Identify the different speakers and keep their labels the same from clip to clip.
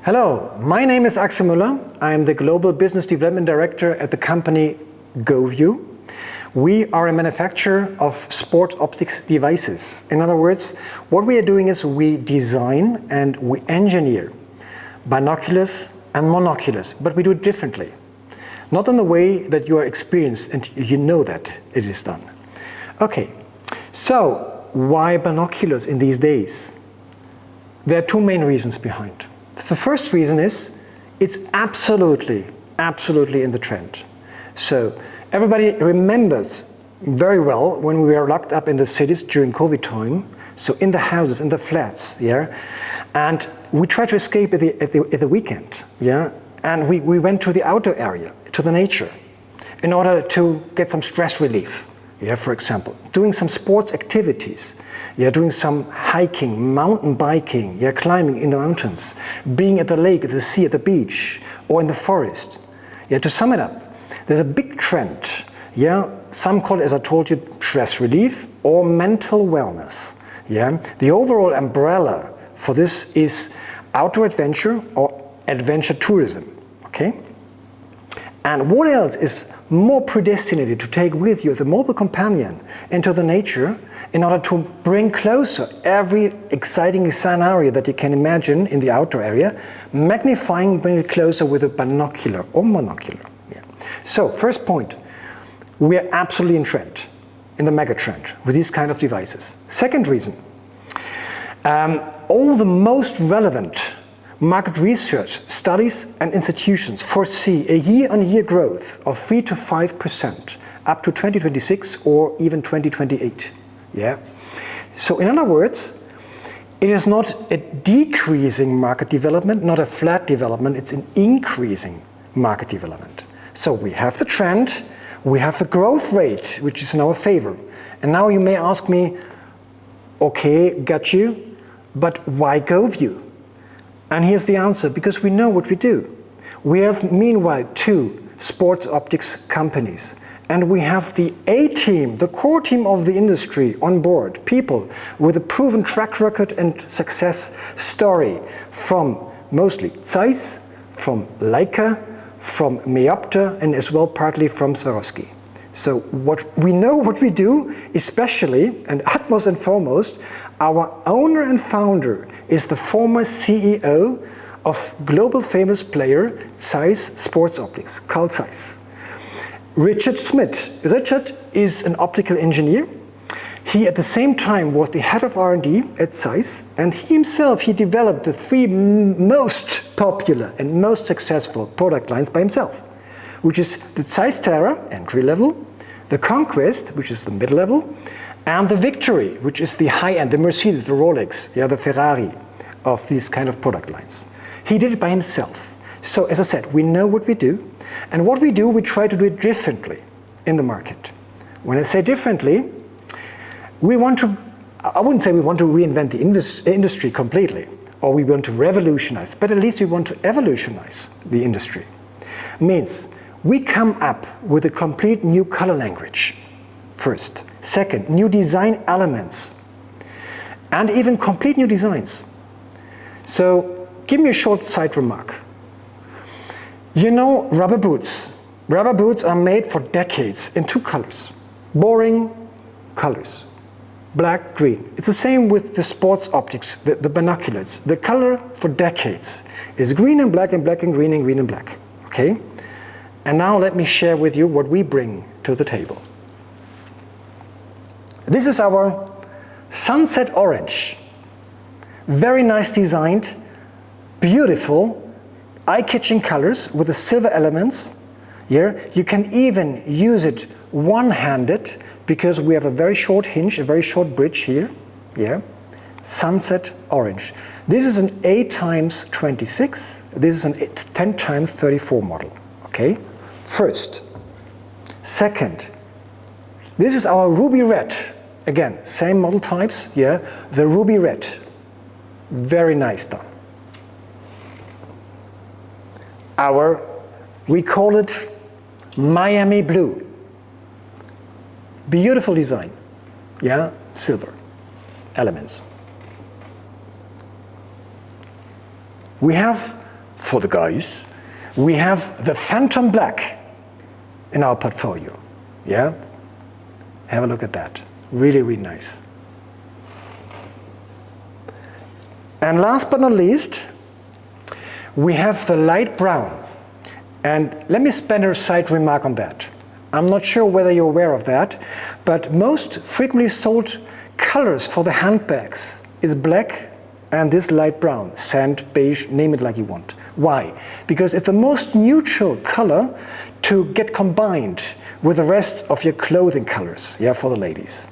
Speaker 1: Hello, my name is Axel Müller. I am the Global Business Development Director at the company GoView. We are a manufacturer of sport optics devices. In other words, what we are doing is we design and we engineer binoculars and monoculars, but we do it differently. Not in the way that you are experienced and you know that it is done. Okay, so why binoculars in these days? There are two main reasons behind. The first reason is it's absolutely in the trend. So everybody remembers very well when we were locked up in the cities during COVID time, so in the houses, in the flats, yeah, and we tried to escape at the weekend, yeah, and we went to the outdoor area, to the nature, in order to get some stress relief, yeah, for example, doing some sports activities, yeah, doing some hiking, mountain biking, yeah, climbing in the mountains, being at the lake, at the sea, at the beach, or in the forest. Yeah, to sum it up, there's a big trend. Yeah, some call it, as I told you, stress relief or mental wellness. Yeah, the overall umbrella for this is outdoor adventure or adventure tourism. Okay, and what else is more predestinated to take with you as a mobile companion into the nature in order to bring closer every exciting scenario that you can imagine in the outdoor area, magnifying, bring it closer with a binocular or monocular. Yeah. So, first point, we are absolutely in trend, in the mega trend, with these kind of devices. Second reason, all the most relevant market research studies and institutions foresee a year-on-year growth of 3 to 5% up to 2026 or even 2028. Yeah. So in other words, it is not a decreasing market development, not a flat development, it's an increasing market development. So we have the trend, we have the growth rate, which is in our favor. And now you may ask me, okay, got you, but why GoView? And here's the answer, because we know what we do. We have meanwhile 2 sports optics companies, and we have the A-team, the core team of the industry on board, people with a proven track record and success story from mostly Zeiss, from Leica, from Meopta, and as well partly from Swarovski. So what we know what we do, especially and utmost and foremost, our owner and founder is the former CEO of global famous player Zeiss Sports Optics, Carl Zeiss. Richard Schmidt. Richard is an optical engineer. He at the same time was the head of R&D at Zeiss, and he developed the 3 most popular and most successful product lines by himself, which is the Zeiss Terra, entry level, the Conquest, which is the mid level, and the Victory, which is the high end, the Mercedes, the Rolex, yeah, the Ferrari of these kind of product lines. He did it by himself. So as I said, we know what we do, and what we do, we try to do it differently in the market. When I say differently, I wouldn't say we want to reinvent the industry completely, or we want to revolutionize, but at least we want to evolutionize the industry. Means we come up with a complete new color language, first. Second, new design elements, and even complete new designs. So give me a short side remark. You know rubber boots. Rubber boots are made for decades in 2 colors. Boring colors. Black, green. It's the same with the sports optics, the binoculars. The color for decades is green and black and black and green and green and black. Okay? And now let me share with you what we bring to the table. This is our sunset orange. Very nice designed, beautiful, eye-catching colors with the silver elements. Here, you can even use it one-handed because we have a very short hinge, a very short bridge here. Yeah, sunset orange. This is an 8x26. This is an 10x34 model. Okay. First. Second. This is our ruby red. Again, same model types. Yeah, the ruby red. Very nice done. We call it Miami blue. Beautiful design. Yeah, silver elements. We have for the guys, we have the Phantom Black in our portfolio. Yeah? Have a look at that. Really, really nice. And last but not least, we have the light brown. And let me spend a side remark on that. I'm not sure whether you're aware of that, but most frequently sold colors for the handbags is black and this light brown, sand, beige, name it like you want. Why? Because it's the most neutral color to get combined with the rest of your clothing colors, yeah, for the ladies.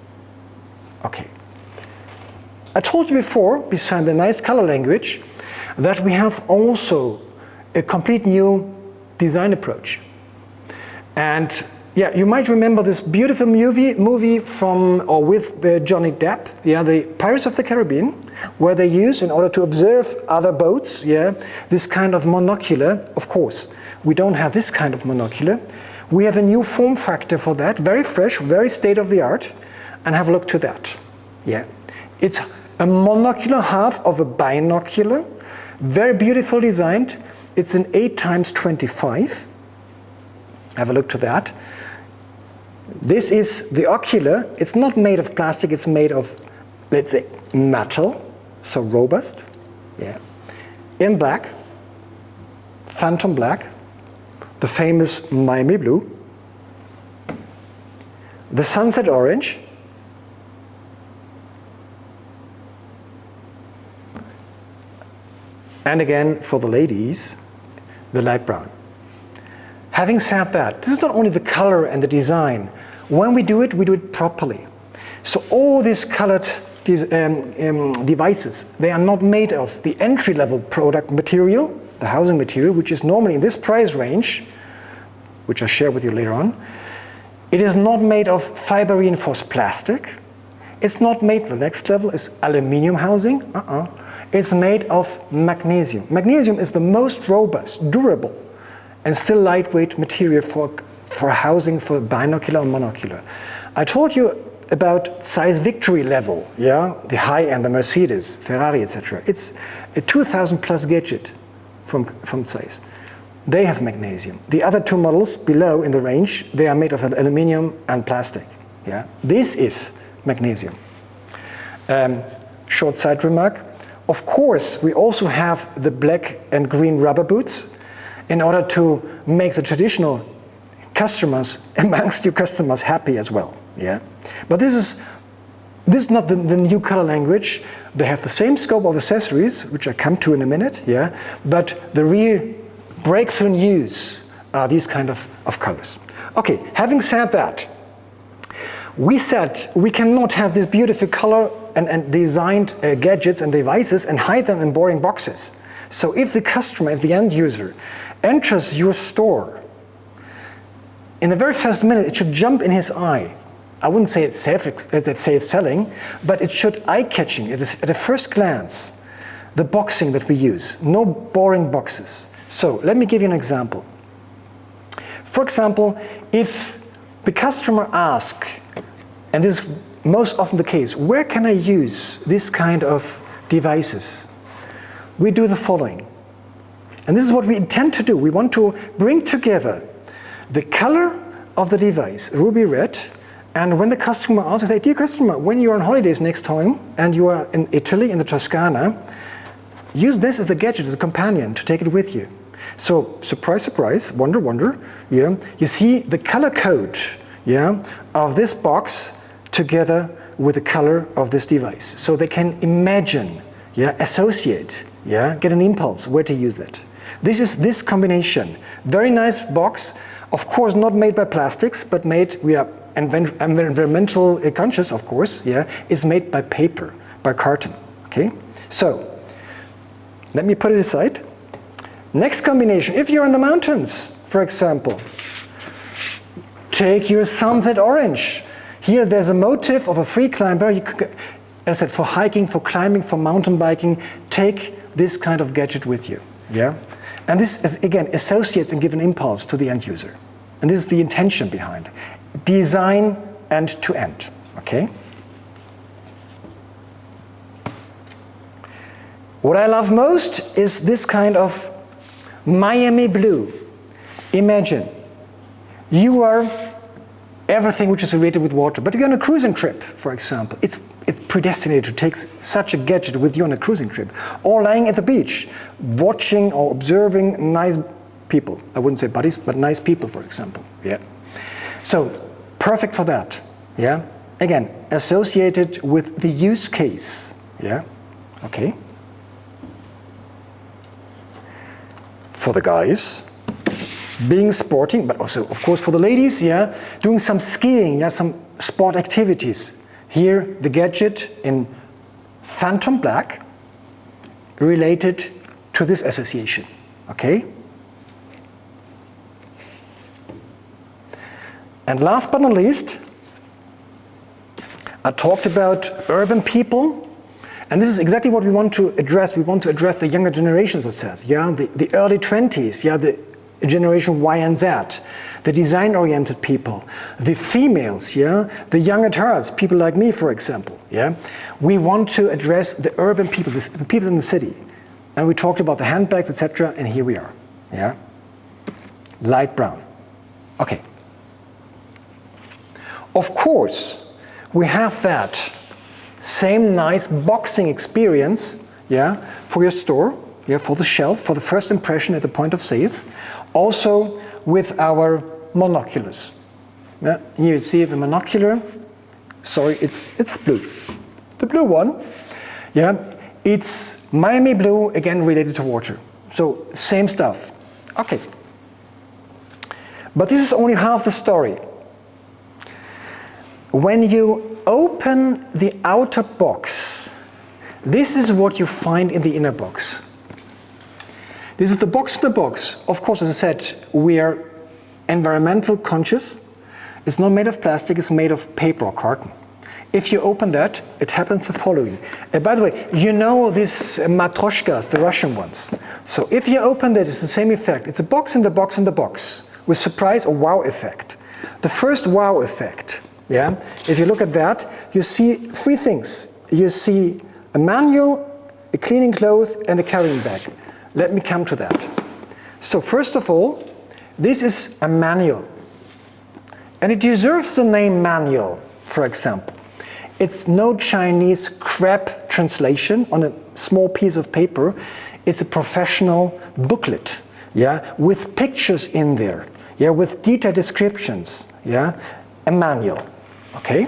Speaker 1: Okay. I told you before, beside the nice color language, that we have also a complete new design approach. And yeah, you might remember this beautiful movie from or with Johnny Depp, yeah, the Pirates of the Caribbean, where they use, in order to observe other boats, yeah, this kind of monocular. Of course, we don't have this kind of monocular. We have a new form factor for that, very fresh, very state of the art, and have a look to that. Yeah, it's a monocular half of a binocular, very beautiful designed. It's an 8x25. Have a look to that. This is the ocular. It's not made of plastic, it's made of, let's say, metal, so robust. Yeah. In black, Phantom Black, the famous Miami Blue, the Sunset Orange, and again, for the ladies, the light brown. Having said that, this is not only the color and the design. When we do it properly. So all these colored devices, they are not made of the entry-level product material, the housing material, which is normally in this price range, which I'll share with you later on. It is not made of fiber-reinforced plastic. It's not made, the next level is aluminium housing. It's made of magnesium. Magnesium is the most robust, durable, and still lightweight material for housing for binocular and monocular. I told you about size victory level, yeah, the high-end, the Mercedes, Ferrari, etc. It's a 2,000 plus gadget from size. They have magnesium. The other two models below in the range, they are made of aluminium and plastic. Yeah, this is magnesium. Short side remark. Of course, we also have the black and green rubber boots in order to make the traditional customers, amongst your customers, happy as well. Yeah, but this is not the new color language. They have the same scope of accessories, which I come to in a minute. Yeah, but the real breakthrough news are these kind of colors. Okay, having said that, we said we cannot have this beautiful color and designed gadgets and devices and hide them in boring boxes. So if the customer, if the end user enters your store, in the very first minute it should jump in his eye. I wouldn't say it's safe selling, but it should eye-catching. It is at a first glance, the boxing that we use. No boring boxes. So let me give you an example. For example, if the customer asks, and this is most often the case, where can I use this kind of devices? We do the following. And this is what we intend to do. We want to bring together the color of the device, ruby red, and when the customer asks, I say, dear customer, when you're on holidays next time and you are in Italy, in the Toscana, use this as a gadget, as a companion to take it with you. So, surprise, surprise, wonder, wonder, yeah, you see the color code, yeah, of this box together with the color of this device. So they can imagine, yeah, associate, yeah, get an impulse where to use that. This is this combination. Very nice box, of course not made by plastics, but made, we are environmental conscious, of course, yeah, is made by paper, by carton, okay? So, let me put it aside. Next combination, if you're in the mountains, for example, take your sunset orange. Here there's a motif of a free climber. You could, as I said, for hiking, for climbing, for mountain biking, take this kind of gadget with you, yeah? And this, is, again, associates and gives an impulse to the end user. And this is the intention behind it. Design end to end, okay? What I love most is this kind of Miami blue. Imagine you are everything which is related with water, but you're on a cruising trip, for example. It's predestinated to take such a gadget with you on a cruising trip, or lying at the beach, watching or observing nice people. I wouldn't say buddies, but nice people, for example. Yeah. So perfect for that. Yeah. Again, associated with the use case. Yeah. Okay. For the guys, being sporting, but also, of course, for the ladies, yeah, doing some skiing, yeah, some sport activities. Here, the gadget in phantom black related to this association. Okay. And last but not least, I talked about urban people, and this is exactly what we want to address. We want to address the younger generations, it says, yeah, the early 20s, yeah, the generation Y and Z, the design-oriented people, the females, yeah, the young at heart, people like me, for example, yeah. We want to address the urban people, the people in the city, and we talked about the handbags, etc., and here we are, yeah. Light brown. Okay. Of course, we have that same nice boxing experience, yeah, for your store, yeah, for the shelf, for the first impression at the point of sales, also with our monoculars. Yeah, here you see the monocular. Sorry, it's blue. The blue one, yeah, it's Miami blue, again related to water. So same stuff. Okay. But this is only half the story. When you open the outer box, this is what you find in the inner box. This is the box in the box. Of course, as I said, we are environmental conscious. It's not made of plastic, it's made of paper or carton. If you open that, it happens the following. By the way, you know these matryoshkas, the Russian ones. So if you open that, it's the same effect. It's a box in the box in the box with surprise or wow effect. The first wow effect, yeah, if you look at that, you see three things. You see a manual, a cleaning cloth, and a carrying bag. Let me come to that. So first of all, this is a manual. And it deserves the name manual, for example. It's no Chinese crap translation on a small piece of paper. It's a professional booklet, yeah, with pictures in there, yeah, with detailed descriptions, yeah, a manual, okay?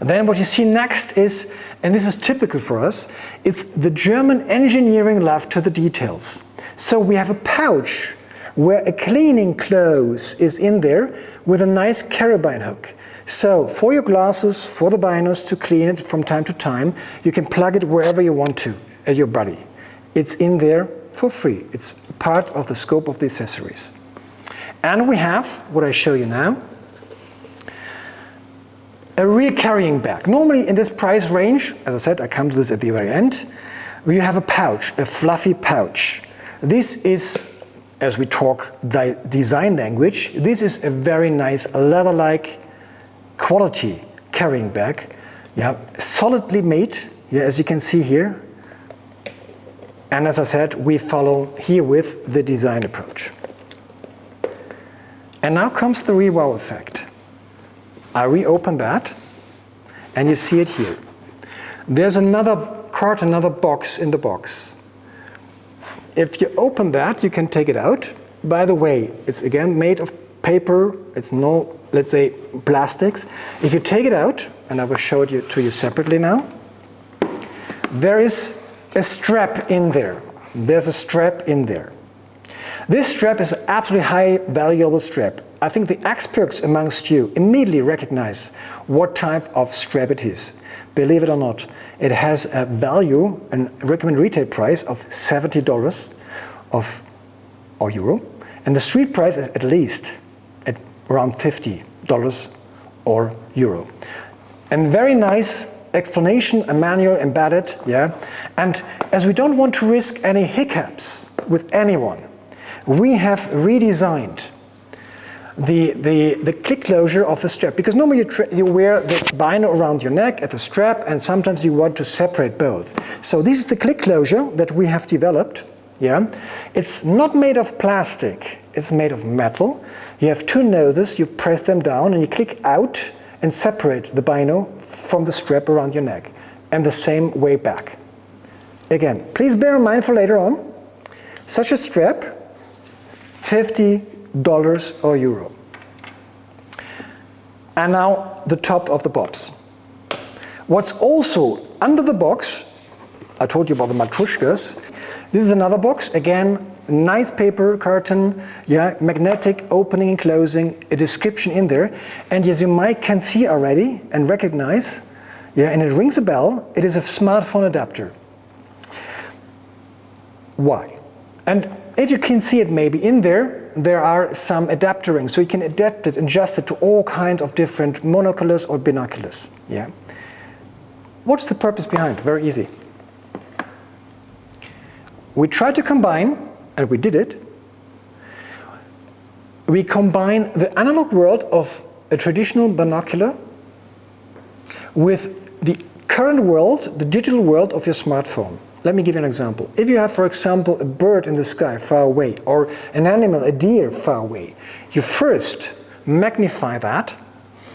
Speaker 1: Then what you see next is, and this is typical for us, it's the German engineering love to the details. So we have a pouch where a cleaning cloth is in there with a nice carabine hook. So for your glasses, for the binos to clean it from time to time, you can plug it wherever you want to at your body. It's in there for free. It's part of the scope of the accessories. And we have, what I show you now, a rear carrying bag. Normally in this price range, as I said, I come to this at the very end, you have a pouch, a fluffy pouch. This is, as we talk design language, this is a very nice leather-like quality carrying bag, yeah, solidly made, yeah, as you can see here. And as I said, we follow here with the design approach. And now comes the re-wow effect. I reopen that, and you see it here. There's another card, another box in the box. If you open that, you can take it out. By the way, it's again made of paper. It's no, let's say, plastics. If you take it out, and I will show it to you separately now, there is a strap in there. There's a strap in there. This strap is an absolutely high valuable strap. I think the experts amongst you immediately recognize what type of strap it is. Believe it or not, it has a value, a recommended retail price of $70 or euro, and the street price is at least at around $50 or euro. And very nice explanation, a manual embedded, yeah. And as we don't want to risk any hiccups with anyone, we have redesigned the click closure of the strap, because normally you wear the bino around your neck at the strap, and sometimes you want to separate both. So this is the click closure that we have developed, Yeah? It's not made of plastic, it's made of metal. You have two noses, you press them down and you click out and separate the bino from the strap around your neck. And the same way back. Again, please bear in mind for later on, such a strap, $50 or euro. And now the top of the box. What's also under the box, I told you about the matrushkas. This is another box, again, nice paper carton, yeah, magnetic opening and closing, a description in there. And as you might can see already and recognize, yeah, and it rings a bell, it is a smartphone adapter. Why? And if you can see it maybe in there, there are some adapter rings, so you can adapt it, adjust it to all kinds of different monoculars or binoculars. Yeah. What's the purpose behind? Very easy. We tried to combine, and we did it, we combine the analog world of a traditional binocular with the current world, the digital world of your smartphone. Let me give you an example. If you have, for example, a bird in the sky far away, or an animal, a deer far away, you first magnify that,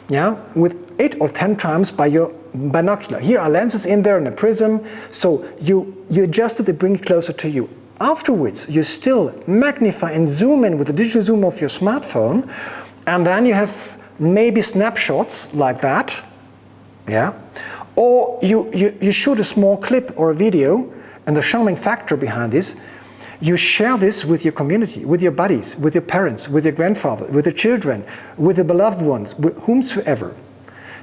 Speaker 1: yeah, with 8 or 10 times by your binocular. Here are lenses in there and a prism, so you adjust it to bring it closer to you. Afterwards, you still magnify and zoom in with the digital zoom of your smartphone, and then you have maybe snapshots like that, yeah, or you shoot a small clip or a video, and the charming factor behind this, you share this with your community, with your buddies, with your parents, with your grandfather, with your children, with the beloved ones, with whomsoever.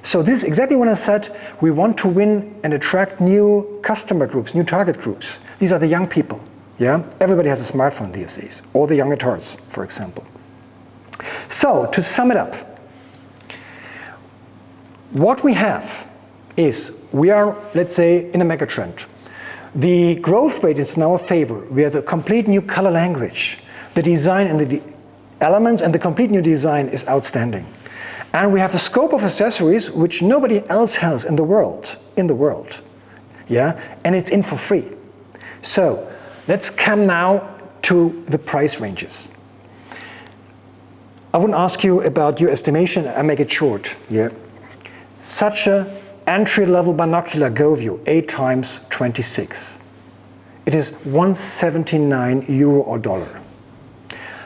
Speaker 1: So this is exactly what I said, we want to win and attract new customer groups, new target groups. These are the young people. Yeah? Everybody has a smartphone these days, or the young adults, for example. So, to sum it up, what we have is, we are, let's say, in a megatrend. The growth rate is in our favor. We have a complete new color language. The design and the elements and the complete new design is outstanding. And we have a scope of accessories which nobody else has in the world. Yeah? And it's in for free. So, let's come now to the price ranges. I wouldn't ask you about your estimation, I make it short. Yeah. Such a entry-level binocular GoView, 8x26. It is €179 or dollar.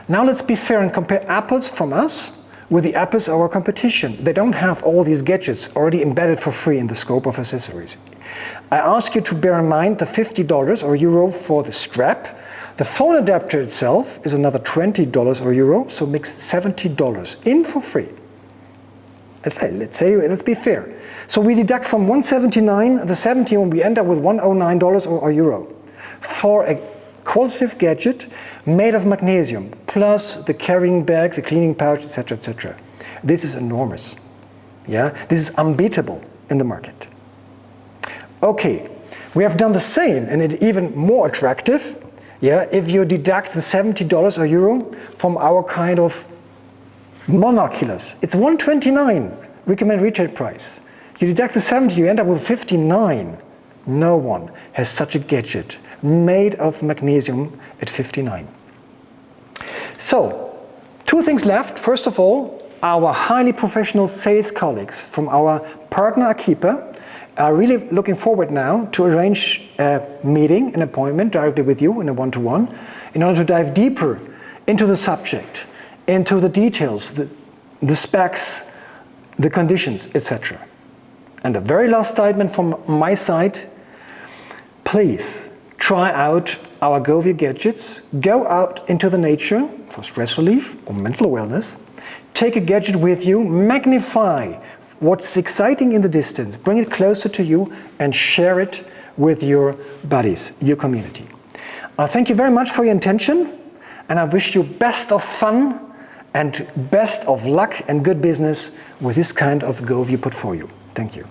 Speaker 1: Now let's be fair and compare apples from us with the apples of our competition. They don't have all these gadgets already embedded for free in the scope of accessories. I ask you to bear in mind the $50 or euro for the strap. The phone adapter itself is another $20 or euro, so makes $70 in for free. Let's be fair. So we deduct from 179 the 70 when we end up with $109 or euro for a qualitative gadget made of magnesium, plus the carrying bag, the cleaning pouch, etc., etc. This is enormous. Yeah, this is unbeatable in the market. Okay, we have done the same and it even more attractive. Yeah, if you deduct the $70 or euro from our kind of monoculars, it's $129 recommended retail price. You deduct the 70, you end up with 59. No one has such a gadget made of magnesium at 59. So, two things left. First of all, our highly professional sales colleagues from our partner Akipa are really looking forward now to arrange a meeting, an appointment directly with you in a one-to-one, in order to dive deeper into the subject, into the details, the specs, the conditions, etc. And the very last statement from my side, please try out our GoView gadgets, go out into the nature for stress relief or mental wellness, take a gadget with you, magnify what's exciting in the distance, bring it closer to you and share it with your buddies, your community. I thank you very much for your attention and I wish you best of fun and best of luck and good business with this kind of GoView portfolio. Thank you.